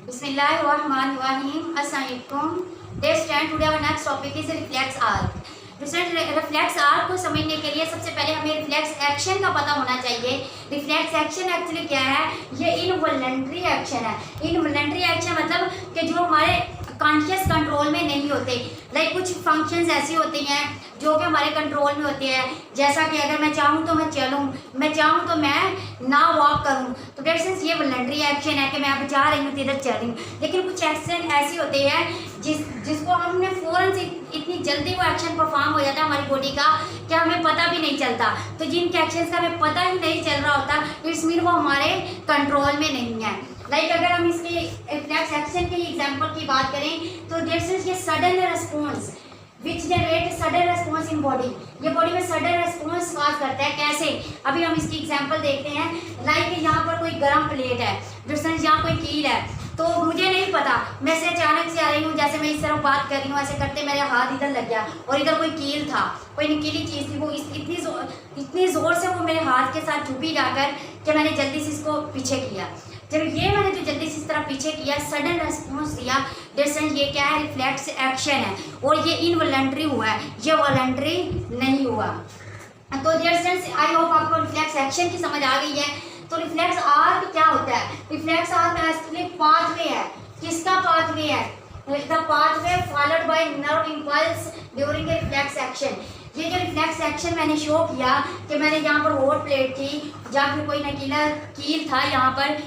Bismillahirrahmanirrahim. Assalamualaikum. Dear student, today our next topic is reflex arc. Reflex arc को समझने के लिए सबसे पहले हमें रिफ्लेक्स एक्शन का पता होना चाहिए। रिफ्लेक्स एक्शन एक्चुअली क्या है? ये इनवॉलंटरी एक्शन है। इनवॉलंटरी एक्शन मतलब कि जो हमारे कॉन्शियस कंट्रोल में नहीं होते। लाइक कुछ फंक्शंस ऐसी होती हैं जो कि हमारे कंट्रोल में होते हैं, जैसा कि अगर मैं चाहूँ तो मैं चलूँ, मैं चाहूँ तो मैं ना वॉक करूँ। तो डेट मीन्स ये वॉलंटरी एक्शन है कि मैं अब जा रही हूँ तो इधर चल रही हूँ। लेकिन कुछ एक्शन ऐसी होते हैं जिसको हमने फ़ौरन से इतनी जल्दी वो एक्शन परफॉर्म हो जाता है हमारी बॉडी का कि हमें पता भी नहीं चलता। तो जिनके एक्शन का हमें पता ही नहीं चल रहा होता, इट्स मीन वो हमारे कंट्रोल में नहीं है। लाइक अगर हम इसके रिफ्लेक्स एक्शन के एग्जाम्पल की बात करें तो डेट मीन्स ये sudden response which generate sudden response in body, ये बॉडी में सडन रेस्पॉन्स काज करता है। कैसे? अभी हम इसकी एग्जांपल देखते हैं। लाइक यहाँ पर कोई गर्म प्लेट है, जिसमें यहाँ कोई कील है, तो मुझे नहीं पता, मैं से अचानक से आ रही हूँ, जैसे मैं इस तरफ बात कर रही हूँ, ऐसे करते मेरे हाथ इधर लग गया और इधर कोई कील था, कोई नुकीली चीज़ थी, वो इतनी ज़ोर से वो मेरे हाथ के साथ छुपी जाकर कि मैंने जल्दी से इसको पीछे किया। जब ये मैंने जो जल्दी से इस तरह पीछे किया, सडन रेस्पॉन्स दिया, डिस्टेंस, ये क्या है? रिफ्लेक्स एक्शन है और ये इनवॉलंटरी हुआ है, ये वॉलंटरी नहीं हुआ। तो डिस्टेंस, आई होप आपको रिफ्लेक्स एक्शन की समझ आ गई है। तो रिफ्लेक्स आर्क क्या होता है? रिफ्लेक्स आर्क एक्चुअली पाथवे है। किसका पाथवे है? The pathway followed by nerve impulse during the reflex action. ये जो रिफ्लेक्स एक्शन मैंने शो किया कि मैंने यहाँ पर हॉट प्लेट थी, जहाँ फिर कोई नकीला कील था यहाँ पर,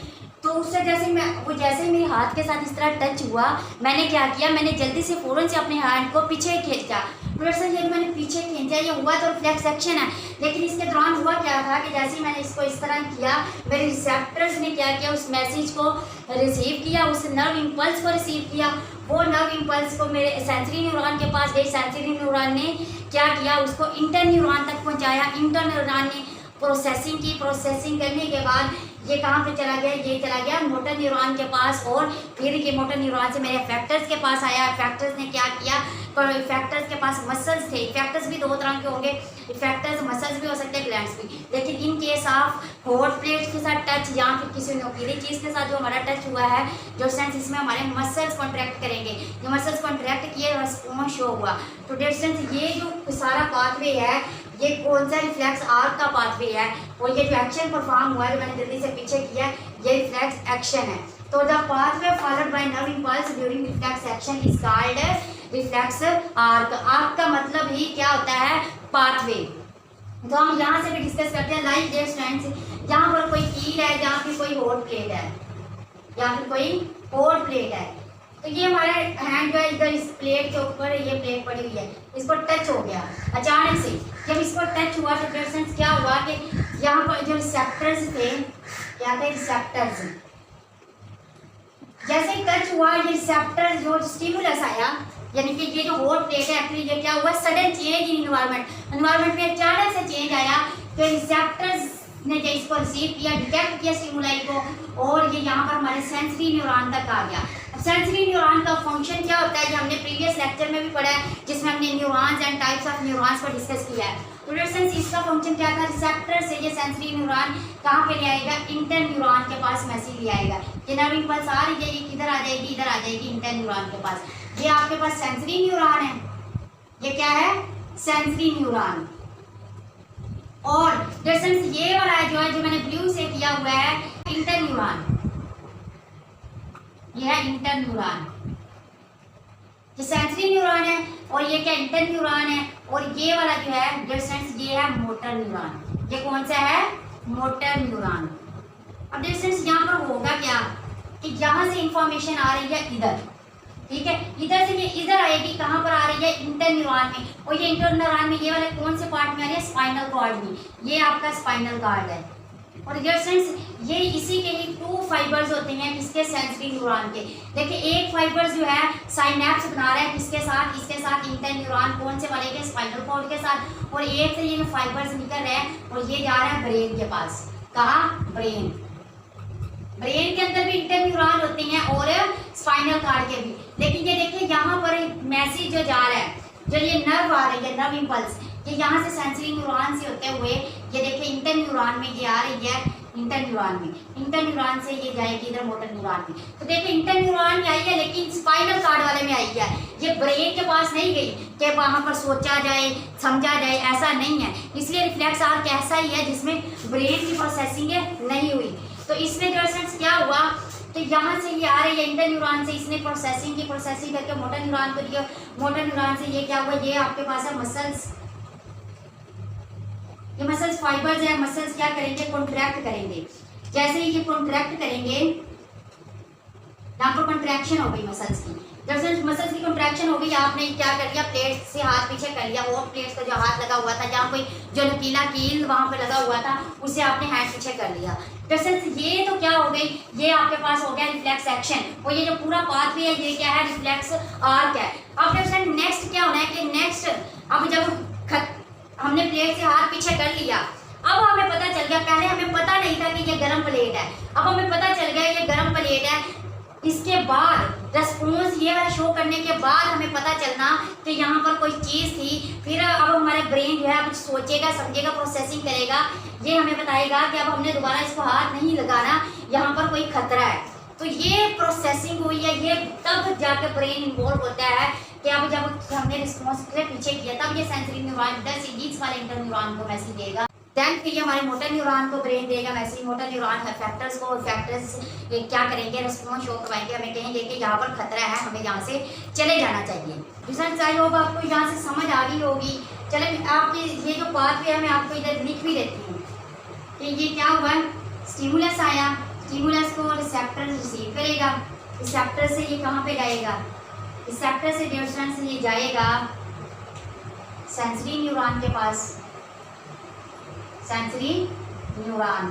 तो उससे जैसे ही मेरे हाथ के साथ इस तरह टच हुआ, मैंने क्या किया? मैंने जल्दी से फ़ौरन से अपने हैंड को पीछे खींचा। वैसे ये मैंने पीछे खींचा, ये हुआ तो रिफ्लेक्स एक्शन है। लेकिन इसके दौरान हुआ क्या था कि जैसे ही मैंने इसको इस तरह किया, मेरे रिसेप्टर्स ने क्या किया? उस मैसेज को रिसीव किया, उस नर्व इम्पल्स को रिसीव किया। वो नर्व इम्पल्स को मेरे सेंसरी न्यूरॉन के पास गई, सेंसरी न्यूरॉन ने क्या किया? उसको इंटर न्यूरॉन तक पहुँचाया। इंटर न्यूरॉन ने प्रोसेसिंग की, प्रोसेसिंग करने के बाद ये कहाँ पे चला गया? ये चला गया मोटर न्यूरॉन के पास, और फिर ये मोटर न्यूरॉन से मेरे इफेक्टर्स के पास आया। इफेक्टर्स ने क्या किया? इफेक्टर्स के पास मसल्स थे। इफेक्टर्स भी दो तरह के होंगे, इफेक्टर्स मसल्स भी हो सकते हैं, ग्लैंड्स भी। लेकिन in case of hot plates के साथ टच या फिर किसी नुकीली चीज़ के साथ जो हमारा टच हुआ है, जो सेंस इसमें हमारे मसल्स कॉन्ट्रैक्ट करेंगे, जो मसल्स कॉन्ट्रैक्ट किए रिस्पॉन्स शो हुआ। तो डेट सेंस ये जो सारा पाथवे है, ये कौन सा? रिफ्लेक्स आर्क का पाथवे है। और ये जो एक्शन परफॉर्म हुआ है, जो मैंने जल्दी से पीछे किया, ये रिफ्लेक्स एक्शन है। तो the pathway followed by nerve impulse during reflex action is called reflex arc. Arc का मतलब ही क्या होता है? पाथवे। तो हम यहाँ से भी डिस्कस करते हैं। लाइक डियर स्टूडेंट्स, यहाँ पर कोई कील है, जहाँ फिर कोई हॉट प्लेट है, या फिर कोई हॉट प्लेट है, तो ये हमारे हैंड जो है इधर इस प्लेट के ऊपर ये प्लेट पड़ी हुई है, इसको टच हो गया अचानक से। जब इसको टच हुआ तो पेशेंस क्या हुआ कि यहाँ पर जो रिसेप्टर्स थे, क्या थे? रिसेप्टर्स। जैसे ही टच हुआ, ये रिसेप्टर्स जो स्टिमुलस आया, यानी कि ये जो हॉट प्लेट है, एक्चुअली ये क्या हुआ? सडन चेंज इन एनवायरनमेंट में अचानक से चेंज आया। तो रिसेप्टर्स ने जो इसको रिसीव किया, डिटेक्ट किया स्टिमुलाई को, और ये यहाँ पर हमारे सेंसरी न्यूरॉन तक आ गया। सेंसरी न्यूरॉन का फंक्शन क्या होता है? ये हमने प्रीवियस लेक्चर में भी पढ़ा है, जिसमें हमने neurons and types of neurons पर डिस्कस किया है। तो इसका फंक्शन क्या था? रिसेप्टर से ये सेंसरी न्यूरॉन कहाँ पे ले आएगा? इंटर न्यूरॉन के पास मैसेज ले आएगा। ये नर्व इम्पल्स आ रही है, ये किधर आ जाएगी? इधर आ जाएगी, इंटर न्यूरॉन के पास। ये आपके पास सेंसरी न्यूरॉन है, ये क्या है? Sensory neuron. और ये वाला जो है, जो मैंने ब्लू से किया हुआ है, इंटर न्यूरॉन, ये है इंटर न्यूरॉन। ये सेंसरी न्यूरॉन है, और ये क्या? इंटर न्यूरॉन है। और ये वाला जो है डिस्टेंस, ये है मोटर न्यूरॉन। ये कौन सा है? Motor neuron. अब डिस्टेंस यहाँ पर होगा क्या कि यहाँ से इंफॉर्मेशन आ रही है इधर, ठीक है, इधर से ये इधर आएगी, कहाँ पर आ रही है? इंटर न्यूरॉन में। और ये इंटर न्यूरॉन में ये वाले कौन से पार्ट में आ रही है? स्पाइनल कॉर्ड में। ये आपका स्पाइनल कॉर्ड है। और ये इसी के ही 2 फाइबर्स होते हैं, किसके? सेंसरी न्यूरॉन के। देखिए, एक फाइबर्स जो है साइनेप्स बना रहा है, किसके साथ? इसके साथ, इंटर न्यूरॉन। कौन से वाले के? स्पाइनल कॉर्ड के साथ। और एक से ये फाइबर्स निकल रहे हैं और ये जा रहा है ब्रेन के पास। कहाँ? ब्रेन। ब्रेन के अंदर भी इंटर न्यूरॉन होते हैं और स्पाइनल कॉर्ड के भी। लेकिन ये देखिए, यहाँ पर मैसेज जो जा रहा है, जो ये नर्व आ रही है, नर्व इम्पल्स, ये यहाँ से सेंसरी न्यूरॉन से होते हुए ये देखिए इंटर न्यूरॉन में ये आ रही है, इंटर न्यूरॉन से ये जाएगी इधर मोटर न्यूरॉन में। तो देखिए इंटर न्यूरॉन स्पाइनल कार्ड वाले में आई है, ये ब्रेन के पास नहीं गई कि वहाँ पर सोचा जाए समझा जाए, ऐसा नहीं है। इसलिए रिफ्लेक्स आर्क ऐसा ही है जिसमें ब्रेन की प्रोसेसिंग नहीं हुई। तो इसमें जो है क्या हुआ तो यहाँ से ये आ रही है इंटर न्यूरॉन से, इसने प्रोसेसिंग करके मोटर न्यूरॉन को दिया। मोटर न्यूरॉन से ये क्या हुआ, ये आपके पास है मसल्स, ये मसल्स फाइबर्स है। मसल्स क्या करेंगे, कॉन्ट्रैक्ट करेंगे। जैसे ही ये कॉन्ट्रैक्ट करेंगे, यहाँ पर कॉन्ट्रैक्शन हो गई मसल्स की। जब मसल्स की कॉन्ट्रैक्शन हो गई, आपने क्या कर लिया, प्लेट से हाथ पीछे कर लिया। वो प्लेट का जो हाथ लगा हुआ था, जहाँ कोई जो नुकीला कील वहाँ पे लगा हुआ था, उसे आपने हैंड पीछे कर लिया। दरअसल ये तो क्या हो गई, ये आपके पास हो गया रिफ्लेक्स एक्शन। और ये जो पूरा पाथवे है, ये क्या है, रिफ्लेक्स आर्क है। अब दरअसल नेक्स्ट क्या होना है कि नेक्स्ट अब जब हमने प्लेट से हाथ पीछे कर लिया, अब हमें पता चल गया, पहले हमें पता नहीं था कि ये गर्म प्लेट है, अब हमें पता चल गया ये गर्म प्लेट है। इसके बाद रेस्पॉन्स ये वाला शो करने के बाद हमें पता चलना कि यहाँ पर कोई चीज़ थी। फिर अब हमारा ब्रेन जो है अब सोचेगा, समझेगा, प्रोसेसिंग करेगा। ये हमें बताएगा कि अब हमने दोबारा इसको हाथ नहीं लगाना, यहाँ पर कोई खतरा है। तो ये प्रोसेसिंग हुई है, ये तब जाकर ब्रेन इन्वॉल्व होता है कि अब जब हमने रिस्पॉन्स पीछे किया, तब ये सेंसरी न्यूरॉन 10 से 20 वाले इंटर न्यूरॉन को मैसेज देगा। देन फिर ये हमारे मोटर न्यूरॉन को ब्रेन देगा मैसेज। मोटर न्यूरॉन फैक्टर्स को, फैक्टर्स क्या करेंगे, रिस्पॉन्स शो करवाएंगे, हमें कहेंगे कि यहाँ पर खतरा है, हमें यहाँ से चले जाना चाहिए। रिजल्ट आई होगा आपको यहाँ से समझ आ गई होगी। चले आपके ये जो पाथवे है मैं आपको इधर लिख भी देती हूँ कि ये क्या हुआ, स्टिमुलस आया, स्टिमुलस को रिसेप्टर रिसीव करेगा, रिसेप्टर से ये कहाँ पे जाएगा, रिसेप्टर से न्यूरॉन से ये जाएगा सेंसरी न्यूरॉन के पास, सेंसरी न्यूरॉन।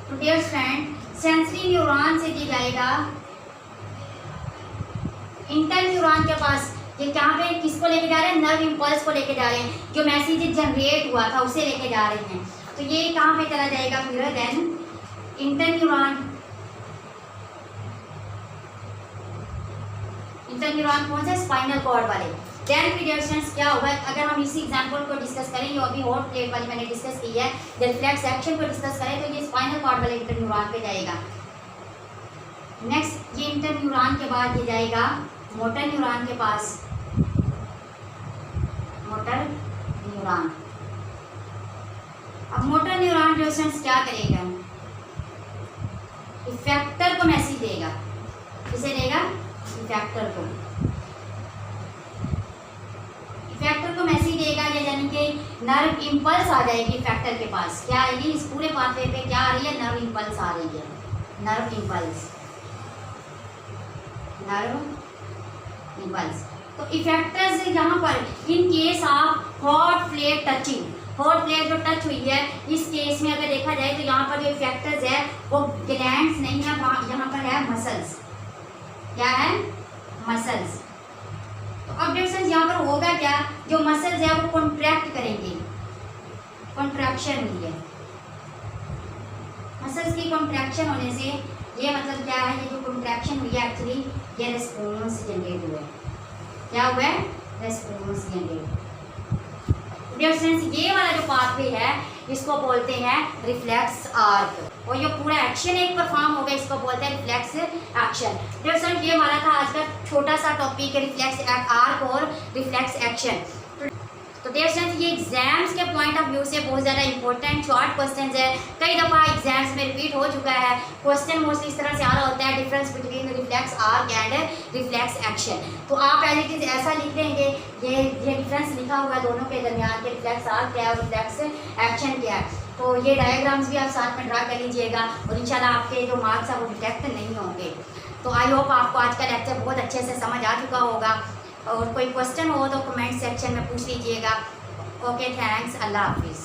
तो डियर फ्रेंड, सेंसरी न्यूरॉन से ये जाएगा इंटर न्यूरॉन के पास। ये कहाँ पे किसको लेके जा रहे हैं, नर्व इम्पल्स को लेके जा रहे हैं, जो मैसेज जनरेट हुआ था उसे लेके जा रहे हैं। तो ये कहाँ पे चला जाएगा फिर, then inter neuron. Inter neuron कौन सा, स्पाइनल कॉर्ड वाले। देन फिर क्या होगा, अगर हम इसी एग्जांपल को डिस्कस करें, ये अभी हॉट प्लेट वाली मैंने डिस्कस की है, रिफ्लेक्स एक्शन को डिस्कस करें तो ये स्पाइनल कॉर्ड वाले इंटर न्यूरॉन पे जाएगा। नेक्स्ट ये इंटर न्यूरॉन के बाद ये जाएगा मोटर न्यूरॉन के पास, मोटर न्यूरॉन। अब मोटर न्यूरॉन जो क्या करेगा, इफेक्टर को मैसेज देगा, किसे देगा, इफेक्टर को। इफेक्टर को मैसेज देगा, यानी कि नर्व इम्पल्स आ जाएगी इफेक्टर के पास। क्या आएगी, इस पूरे पाथवे पे क्या आ रही है, नर्व इम्पल्स आ रही है, नर्व इम्पल्स, नर्व इम्पल्स। तो इफेक्टर्स यहाँ पर in case of hot plate touching, hot plate जो टच हुई है, इस केस में अगर देखा जाए तो यहाँ पर जो इफेक्टर्स है वो ग्लैंड्स नहीं है, यहाँ पर है मसल्स। क्या है, मसल्स। तो अब डिफरेंस यहाँ पर होगा क्या, जो मसल्स है वो कॉन्ट्रैक्ट करेंगे, कॉन्ट्रैक्शन हुई है। मसल्स की कॉन्ट्रैक्शन होने से ये मतलब क्या है, ये जो कॉन्ट्रैक्शन हुई है एक्चुअली ये रिस्पॉन्स जनरेट हुआ है। क्या हुआ है, रिस्पॉन्स जनरेट। ये वाला जो पाथवे है इसको बोलते हैं रिफ्लेक्स आर्क, और ये पूरा एक्शन एक परफॉर्म हो गया, इसको बोलते हैं रिफ्लेक्स एक्शन। ये हमारा था आज का छोटा सा टॉपिक है, रिफ्लेक्स आर्क और रिफ्लेक्स एक्शन। तो डियर स्टूडेंट्स, ये एग्जाम्स के पॉइंट ऑफ व्यू से बहुत ज़्यादा इंपॉर्टेंट शॉर्ट क्वेश्चंस है, कई दफ़ा एग्जाम्स में रिपीट हो चुका है। क्वेश्चन मोस्टली इस तरह से आ रहा होता है, difference between reflex arc and reflex action. तो आप एज इट इज ऐसा लिख देंगे, ये डिफरेंस लिखा हुआ है दोनों के दरमियान के, रिफ्लेक्स आर्क क्या है और रिफ्लेक्स एक्शन क्या है। तो ये डायग्राम्स भी आप साथ में ड्रा कर लीजिएगा और इंशाल्लाह आपके जो मार्क्स हैं वो डिटेक्ट नहीं होंगे। तो आई होप आपको आज का लेक्चर बहुत अच्छे से समझ आ चुका होगा, और कोई क्वेश्चन हो तो कमेंट सेक्शन में पूछ लीजिएगा। ओके, थैंक्स, अल्लाह हाफिज़।